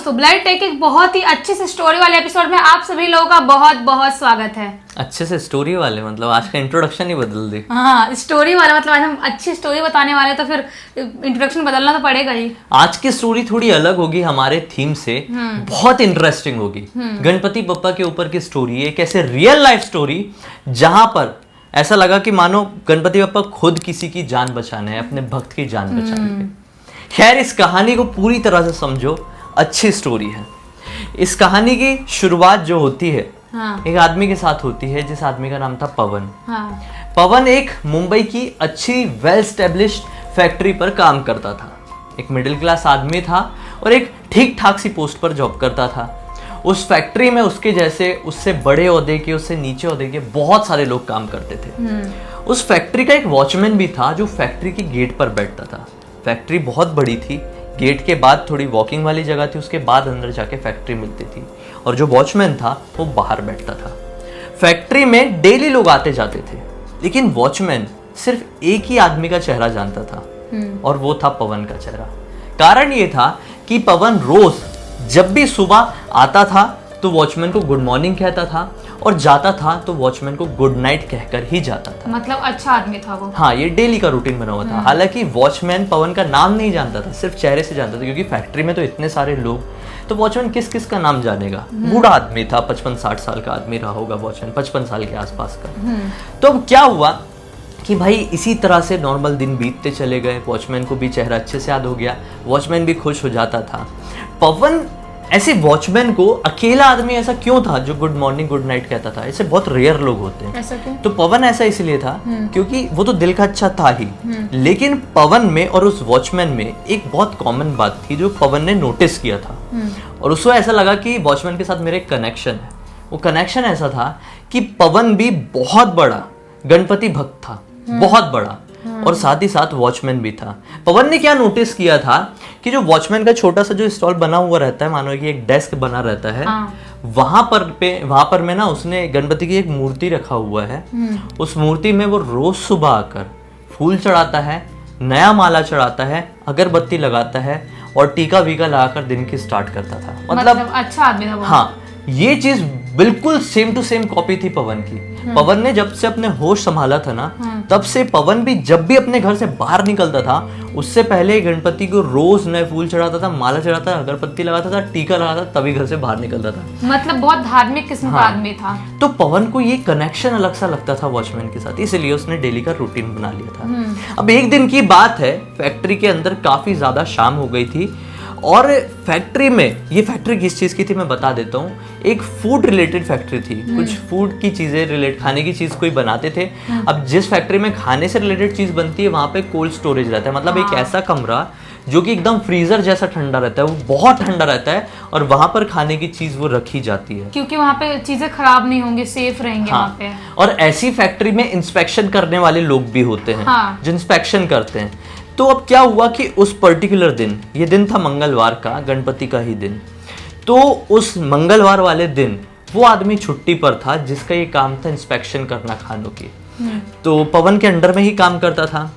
दोस्तों, blood take एक बहुत ही अच्छी सी स्टोरी वाले एपिसोड में आप सभी लोगों का बहुत बहुत स्वागत है। अच्छे से स्टोरी वाले मतलब आज का इंट्रोडक्शन ही बदल दी। हाँ, स्टोरी वाला मतलब आज हम अच्छी स्टोरी बताने वाले हैं, तो फिर इंट्रोडक्शन बदलना तो पड़ेगा ही। आज की स्टोरी थोड़ी अलग होगी हमारे थीम से, बहुत इंटरेस्टिंग होगी। गणपति बप्पा के ऊपर की स्टोरी है, एक ऐसे रियल लाइफ स्टोरी जहां पर ऐसा लगा कि मानो गणपति बप्पा खुद किसी की जान बचाने हैं, अपने भक्त की जान बचाने हैं। खैर, इस कहानी को पूरी तरह से समझो, अच्छी स्टोरी है। इस कहानी की शुरुआत जो होती है एक आदमी के साथ होती है, जिस आदमी का नाम था पवन। पवन एक मुंबई की अच्छी वेल स्टेब्लिश्ड फैक्ट्री पर काम करता था। एक मिडिल क्लास आदमी था और एक ठीक ठाक सी पोस्ट पर जॉब करता था। उस फैक्ट्री में उसके जैसे, उससे बड़े ओहदे के, उससे नीचे ओहदे के बहुत सारे लोग काम करते थे। उस फैक्ट्री का एक वॉचमैन भी था जो फैक्ट्री के गेट पर बैठता था। फैक्ट्री बहुत बड़ी थी, गेट के बाद थोड़ी वॉकिंग वाली जगह थी, उसके बाद अंदर जाके फैक्ट्री मिलती थी। और जो वॉचमैन था वो बाहर बैठता था। फैक्ट्री में डेली लोग आते जाते थे, लेकिन वॉचमैन सिर्फ एक ही आदमी का चेहरा जानता था, और वो था पवन का चेहरा। कारण ये था कि पवन रोज जब भी सुबह आता था तो वॉचमैन को गुड मॉर्निंग कहता था, और जाता था तो वॉचमैन को गुड नाइट कहकर ही जाता था। मतलब अच्छा आदमी था वो। हाँ, ये डेली का रूटीन बना हुआ था। हालांकि वॉचमैन पवन का नाम नहीं जानता था, सिर्फ चेहरे से जानता था, क्योंकि फैक्ट्री में तो इतने सारे लोग, तो वॉचमैन किस किस का नाम जानेगा। बूढ़ा आदमी था, 55-60 साल का आदमी रहा होगा वॉचमैन, 55 साल के आसपास का। तो अब क्या हुआ कि भाई इसी तरह से नॉर्मल दिन बीतते चले गए। वॉचमैन को भी चेहरा अच्छे से याद हो गया, वॉचमैन भी खुश हो जाता था। पवन ऐसे वॉचमैन को, अकेला आदमी ऐसा क्यों था जो गुड मॉर्निंग गुड नाइट कहता था? ऐसे बहुत रेयर लोग होते हैं। ऐसा क्यों? तो पवन ऐसा इसलिए था क्योंकि वो तो दिल का अच्छा था ही, लेकिन पवन में और उस वॉचमैन में एक बहुत कॉमन बात थी जो पवन ने नोटिस किया था। और उसको ऐसा लगा कि वॉचमैन के साथ मेरे कनेक्शन है। वो कनेक्शन ऐसा था कि पवन भी बहुत बड़ा गणपति भक्त था, बहुत बड़ा, और साथ ही साथ वॉचमैन भी था। पवन ने क्या नोटिस किया था कि जो वॉचमैन का छोटा सा जो स्टॉल बना हुआ रहता है, मानो कि एक डेस्क बना रहता है, वहां पर में ना उसने गणपति की एक मूर्ति रखा हुआ है। उस मूर्ति में वो रोज सुबह आकर फूल चढ़ाता है, नया माला चढ़ाता है, अगरबत्ती लगाता है और टीका वीका लगाकर दिन की स्टार्ट करता था। मतलब अच्छा आदमी था वो। हाँ, ये चीज बिल्कुल सेम टू सेम कॉपी थी पवन की। पवन ने जब से अपने होश संभाला था ना, तब से पवन भी जब भी अपने घर से बाहर निकलता था, उससे पहले गणपति को रोज नए फूल चढ़ाता था, माला चढ़ाता था, अगरबत्ती लगाता था, टीका लगाता था, तभी घर से बाहर निकलता था। मतलब बहुत धार्मिक किस्म का आदमी था। तो पवन को ये कनेक्शन अलग सा लगता था वॉचमैन के साथ, इसलिए उसने डेली का रूटीन बना लिया था। अब एक दिन की बात है, फैक्ट्री के अंदर काफी ज्यादा शाम हो गई थी, और फैक्ट्री में, ये फैक्ट्री किस चीज की थी मैं बता देता हूँ। एक फूड रिलेटेड फैक्ट्री थी, कुछ फूड की चीजें रिलेटेड, खाने की चीज कोई बनाते थे। अब जिस फैक्ट्री में खाने से रिलेटेड चीज बनती है, वहां पे कोल्ड स्टोरेज रहता है, मतलब एक ऐसा कमरा जो कि एकदम फ्रीजर जैसा ठंडा रहता है, वो बहुत ठंडा रहता है, और वहां पर खाने की चीज वो रखी जाती है, क्योंकि वहां पे चीजें खराब नहीं होंगी, सेफ रहेंगे वहां पे। और ऐसी फैक्ट्री में इंस्पेक्शन करने वाले लोग भी होते हैं जो इंस्पेक्शन करते हैं। तो अब क्या हुआ कि उस पर्टिकुलर दिन, ये दिन था मंगलवार का, गणपति का ही दिन। तो उस मंगलवार वाले दिन वो आदमी छुट्टी पर था जिसका ये काम था इंस्पेक्शन करना खानों की। तो पवन के अंडर में ही काम करता था।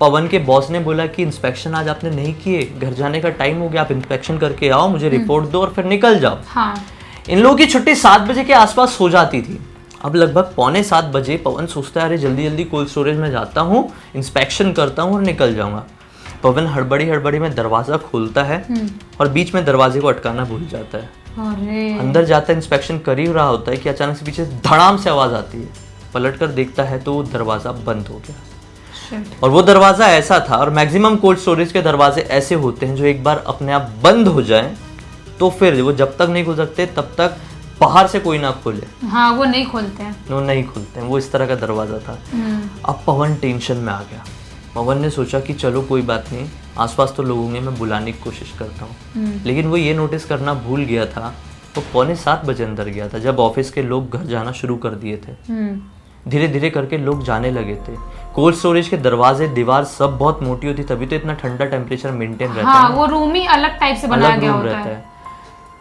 पवन के बॉस ने बोला कि इंस्पेक्शन आज आपने नहीं किए, घर जाने का टाइम हो गया, आप इंस्पेक्शन करके आओ, मुझे रिपोर्ट दो और फिर निकल जाओ। इन लोगों की छुट्टी 7 बजे के आसपास हो जाती थी। अब लगभग 6:45 बजे पवन सोचता है, अरे जल्दी जल्दी कोल्ड स्टोरेज में जाता हूँ, इंस्पेक्शन करता हूँ और निकल जाऊंगा। पवन हड़बड़ी में दरवाजा खोलता है और बीच में दरवाजे को अटकाना भूल जाता है। अंदर जाता है, इंस्पेक्शन कर ही रहा होता है कि अचानक से पीछे धड़ाम से आवाज आती है। पलट कर देखता है तो दरवाजा बंद हो गया। और वो दरवाजा ऐसा था, और मैक्सिमम कोल्ड स्टोरेज के दरवाजे ऐसे होते हैं जो एक बार अपने आप बंद हो जाए तो फिर वो जब तक नहीं खुल सकते तब तक बाहर से कोई ना खोले। हाँ, वो नहीं खोलते हैं। वो इस तरह का दरवाजा था। अब पवन टेंशन में आ गया। पवन ने सोचा कि चलो कोई बात नहीं, आसपास तो लोग होंगे, मैं बुलाने की कोशिश करता हूँ। लेकिन वो ये नोटिस करना भूल गया था, वो 6:45 बजे अंदर गया था जब ऑफिस के लोग घर जाना शुरू कर दिए थे। धीरे धीरे करके लोग जाने लगे थे। कोल्ड स्टोरेज के दरवाजे, दीवार सब बहुत मोटी होती, तभी तो इतना ठंडा टेम्परेचर मेंटेन रहता है। वो रूम ही अलग टाइप से बनाया गया होता है।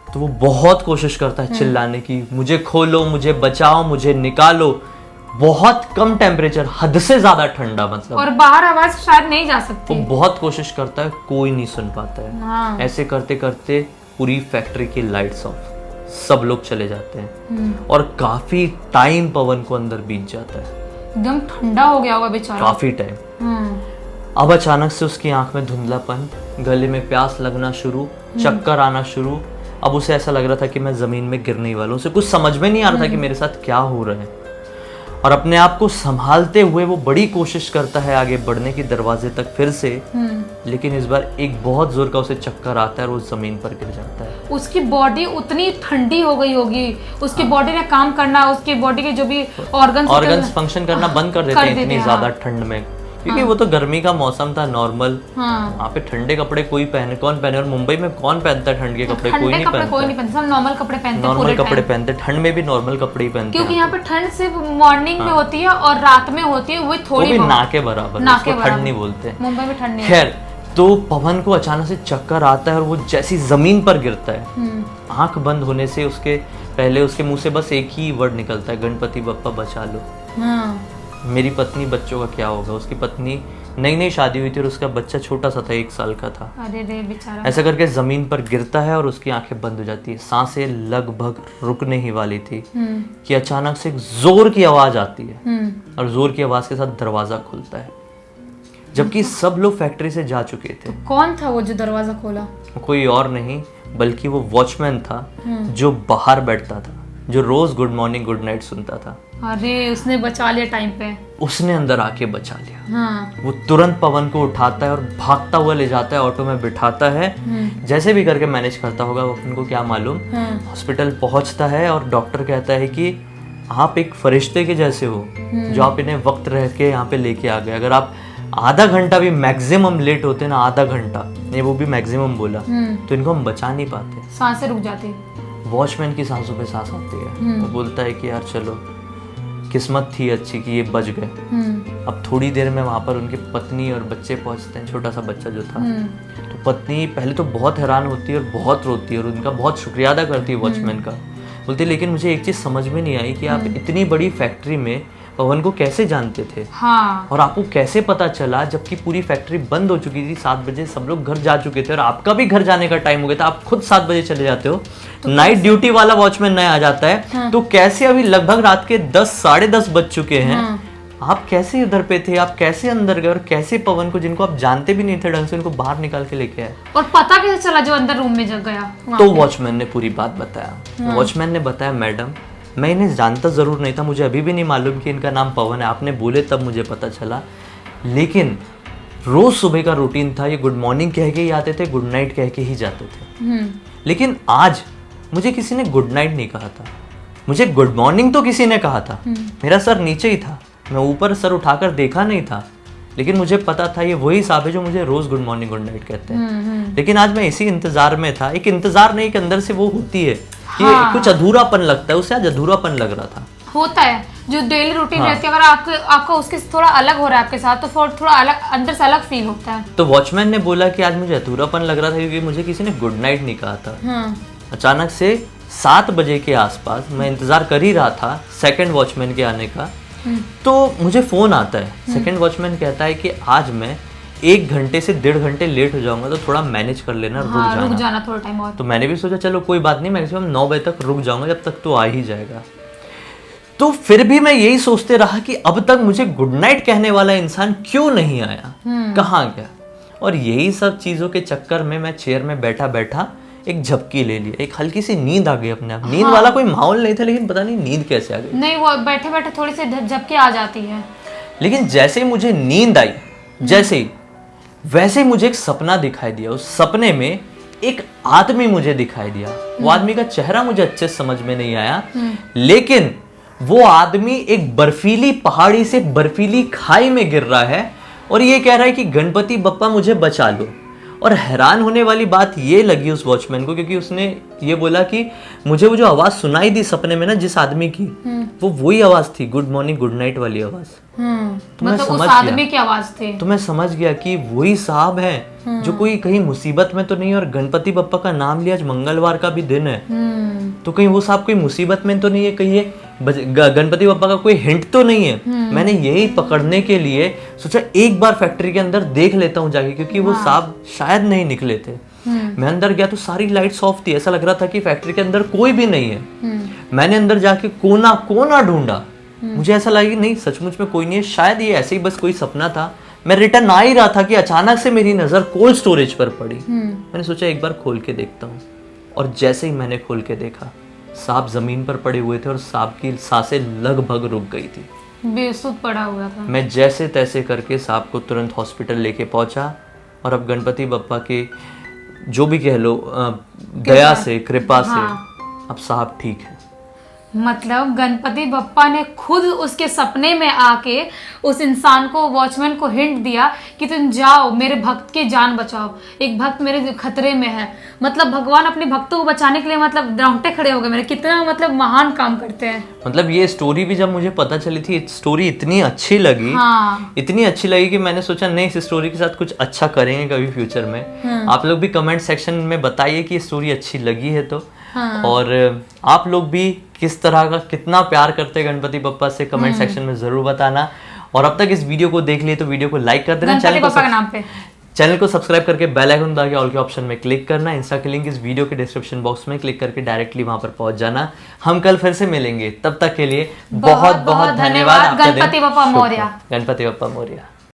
तो वो बहुत कोशिश करता है चिल्लाने की, मुझे खोलो, मुझे बचाओ, मुझे निकालो। बहुत कम टेम्परेचर, हद से ज्यादा ठंडा, मतलब, और बाहर आवाज शायद नहीं जा सकती। वो बहुत कोशिश करता है, कोई नहीं सुन पाता है। ऐसे करते करते पूरी फैक्ट्री की लाइट्स ऑफ, सब लोग चले जाते हैं और काफी टाइम पवन को अंदर बीत जाता है, एकदम ठंडा हो गया होगा बेचारा। काफी टाइम। अब अचानक से उसकी आंख में धुंधलापन, गले में प्यास लगना शुरू, चक्कर आना शुरू। अब उसे ऐसा लग रहा था कि मैं जमीन में गिरने ही वाला हूं। उसे कुछ समझ में नहीं आ रहा था कि मेरे साथ क्या हो रहा है। और अपने आप को संभालते हुए वो बड़ी कोशिश करता है आगे बढ़ने की, दरवाजे तक फिर से, लेकिन इस बार एक बहुत जोर का उसे चक्कर आता है और वो जमीन पर गिर जाता है। उसकी बॉडी उतनी ठंडी हो गई होगी, उसकी बॉडी ने काम करना, उसकी बॉडी के जो भी ऑर्गन्स फंक्शन करना बंद कर देते हैं इतनी ज्यादा ठंड में, क्योंकि वो तो गर्मी का मौसम था नॉर्मल। वहाँ पे ठंडे कपड़े कोई पहने, कौन पहने, और मुंबई में कौन पहनता है ठंड के कपड़े? कोई नहीं पहनता, सब नॉर्मल कपड़े पहनते हैं, नॉर्मल कपड़े पहनते, ठंड में भी नॉर्मल कपड़े ही पहनते हैं, क्योंकि यहाँ पे ठंड सिर्फ मॉर्निंग में होती है और रात में होती है, वो थोड़ी ना के बराबर, उसको ठंड नहीं बोलते मुंबई में, ठंड नहीं। खैर, तो पवन को अचानक से चक्कर आता है और वो जैसी जमीन पर गिरता है, आंख बंद होने से उसके पहले उसके मुंह से बस एक ही वर्ड निकलता है, गणपति बप्पा बचा लो। मेरी पत्नी, बच्चों का क्या होगा? उसकी पत्नी नई नई शादी हुई थी और उसका बच्चा छोटा सा था, 1 साल का था। अरे रे बेचारा। ऐसा करके जमीन पर गिरता है और उसकी आंखें बंद हो जाती है। सांसें लगभग रुकने ही वाली थी कि अचानक से एक जोर की आवाज आती है और जोर की आवाज के साथ दरवाजा खुलता है, जबकि सब लोग फैक्ट्री से जा चुके थे। तो कौन था वो जो दरवाजा खोला? कोई और नहीं बल्कि वो वॉचमैन था जो बाहर बैठता था, जो रोज गुड मॉर्निंग गुड नाइट सुनता था। अरे उसने बचा लिया टाइम पे, उसने अंदर आके बचा लिया। वो तुरंत पवन को उठाता है और भागता हुआ ले जाता है, ऑटो में बिठाता है, जैसे भी करके मैनेज करता होगा, उनको क्या मालूम। हॉस्पिटल पहुंचता है और डॉक्टर कहता है कि आप एक फरिश्ते के जैसे हो, जो आप इन्हें वक्त रह के यहाँ पे लेके आ गए। अगर आप आधा घंटा भी मैक्सिमम लेट होते ना, आधा घंटा, ये वो भी मैक्सिमम बोला, तो इनको हम बचा नहीं पाते। सांसें रुक जाती। वॉचमैन की सांसों पे सांस आती है। वो बोलता है कि यार चलो, किस्मत थी अच्छी कि ये बच गए। अब थोड़ी देर में वहां पर उनकी पत्नी और बच्चे पहुंचते हैं, छोटा सा बच्चा जो था। तो पत्नी पहले तो बहुत हैरान होती है और बहुत रोती है और उनका बहुत शुक्रिया अदा करती है वॉचमैन का। बोलती लेकिन मुझे एक चीज समझ में नहीं आई कि आप इतनी बड़ी फैक्ट्री में पवन को कैसे जानते थे? हाँ। और आपको कैसे पता चला जबकि पूरी फैक्ट्री बंद हो चुकी थी, 7 बजे सब लोग घर जा चुके थे और आपका भी घर जाने का टाइम हो गया था, आप खुद 7 बजे चले जाते हो, तो नाइट ड्यूटी वाला वॉचमैन नया आ जाता है। हाँ। तो कैसे अभी लगभग रात के 10 साढ़े 10 बज चुके हैं। हाँ। आप कैसे उधर पे थे? आप कैसे अंदर गए और कैसे पवन को, जिनको आप जानते भी नहीं थे ढंग से, उनको बाहर निकाल के लेके आए? और पता कैसे चला जो अंदर रूम में जग गया? तो वॉचमैन ने पूरी बात बताया। वॉचमैन ने बताया, मैडम मैं इन्हें जानता ज़रूर नहीं था, मुझे अभी भी नहीं मालूम कि इनका नाम पवन है, आपने बोले तब मुझे पता चला। लेकिन रोज़ सुबह का रूटीन था, ये गुड मॉर्निंग कह के ही आते थे, गुड नाइट कह के ही जाते थे। लेकिन आज मुझे किसी ने गुड नाइट नहीं कहा था, मुझे गुड मॉर्निंग तो किसी ने कहा था। मेरा सर नीचे ही था, मैं ऊपर सर उठाकर देखा नहीं था, लेकिन मुझे पता था ये वही साहब है जो मुझे रोज़ गुड मॉर्निंग गुड नाइट कहते हैं। लेकिन आज मैं इसी इंतज़ार में था। एक इंतज़ार नहीं, कि अंदर से वो होती है कि हाँ। कुछ अधूरापन लगता है, उससे आज अधूरापन लग रहा था। होता है जो डेली रूटीन रहती है, अगर आपका उसके थोड़ा अलग हो रहा है आपके साथ, तो थोड़ा अलग, अंदर से अलग फील होता है। तो वॉचमैन ने बोला कि आज मुझे अधूरापन लग रहा था क्योंकि मुझे किसी ने गुड नाइट नहीं कहा था। अचानक से 7 बजे के आसपास मैं इंतजार कर ही रहा था सेकंड वॉचमैन के आने का, तो मुझे फोन आता है। सेकंड वॉचमैन कहता है कि आज मैं 1 घंटे से 1.5 घंटे लेट हो जाऊंगा, तो थोड़ा मैनेज कर लेना, रुक जाना थोड़ा टाइम और। तो मैंने भी सोचा चलो कोई बात नहीं, मैक्सिमम 9 बजे तक रुक जाऊंगा, जब तक तो आ ही जाएगा। तो फिर भी मैं यही सोचते रहा कि अब तक मुझे गुड नाइट कहने वाला इंसान क्यों नहीं आया, कहाँ गया। और यही सब चीजों के चक्कर में मैं चेयर में बैठा बैठा एक झपकी ले लिया, एक हल्की सी नींद आ गई अपने आप। नींद वाला कोई माहौल नहीं था, लेकिन पता नहीं नींद कैसे आ गई। नहीं, वो बैठे बैठे थोड़ी सी झपकी आ जाती है। लेकिन जैसे ही मुझे नींद आई, जैसे ही वैसे ही मुझे एक सपना दिखाई दिया। उस सपने में एक आदमी मुझे दिखाई दिया। वो आदमी का चेहरा मुझे अच्छे समझ में नहीं आया, लेकिन वो आदमी एक बर्फीली पहाड़ी से बर्फीली खाई में गिर रहा है और ये कह रहा है कि गणपति बप्पा मुझे बचा लो। और हैरान होने वाली बात ये लगी उस वॉचमैन को, क्योंकि उसने ये बोला कि मुझे वो जो आवाज सुनाई दी सपने में ना, जिस आदमी की, वो वही आवाज थी, गुड मॉर्निंग गुड नाइट वाली आवाज। तो मतलब उस आदमी की आवाज थी। तो मैं समझ गया कि वही साहब है जो कोई कहीं मुसीबत में तो नहीं, और गणपति बप्पा का नाम लिया, आज मंगलवार का भी दिन है, तो कहीं वो साहब कोई मुसीबत में तो नहीं है, कहीं ये गणपति बप्पा का कोई हिंट तो नहीं है। मैंने यही पकड़ने के लिए सोचा एक बार फैक्ट्री के अंदर देख लेता हूँ जाके, क्योंकि वो साहब शायद नहीं निकले थे। मैं अंदर गया तो सारी लाइट्स ऑफ थी, ऐसा लग रहा था कि फैक्ट्री के अंदर कोई भी नहीं है। मैंने अंदर जाके कोना कोना ढूंढा, मुझे ऐसा लगा कि नहीं सचमुच में कोई नहीं है, शायद ये ऐसे ही बस कोई सपना था। मैं रिटर्न आ ही रहा था कि अचानक से मेरी नजर कोल्ड स्टोरेज पर पड़ी। मैंने सोचा एक बार खोल के देखता हूँ, और जैसे ही मैंने खोल के देखा सांप जमीन पर पड़े हुए थे और सांप की सांसें लगभग रुक गई थी। बेसुध पड़ा हुआ था। मैं जैसे तैसे करके सांप को तुरंत हॉस्पिटल लेके पहुंचा, और अब गणपति बप्पा के जो भी कह लो दया से, कृपा से अब सांप ठीक है। मतलब गणपति बप्पा ने खुद उसके सपने में आके उस इंसान को, वॉचमैन को हिंट दिया कि तुम जाओ मेरे भक्त की जान बचाओ, एक भक्त मेरे खतरे में है। मतलब भगवान अपने भक्तों को बचाने के लिए मतलब रोंगटे खड़े हो गए मेरे, कितना मतलब महान काम करते हैं। मतलब ये स्टोरी भी जब मुझे पता चली थी, स्टोरी इतनी अच्छी लगी, इतनी अच्छी लगी कि मैंने सोचा नहीं इस स्टोरी के साथ कुछ अच्छा करेंगे कभी फ्यूचर में। आप लोग भी कमेंट सेक्शन में बताइए कि स्टोरी अच्छी लगी है तो। और आप लोग भी किस तरह का कितना प्यार करते हैं गणपति बप्पा से कमेंट सेक्शन में जरूर बताना। और अब तक इस वीडियो को देख लिए तो वीडियो को लाइक कर देना, चैनल को सब्सक्राइब करके बेल आइकन दबा के ऑल के ऑप्शन में क्लिक करना। इंस्टा की लिंक इस वीडियो के डिस्क्रिप्शन बॉक्स में क्लिक करके डायरेक्टली वहां पर पहुंच जाना। हम कल फिर से मिलेंगे, तब तक के लिए बहुत बहुत धन्यवाद। गणपति बप्पा मोरया। गणपति बप्पा मोरया।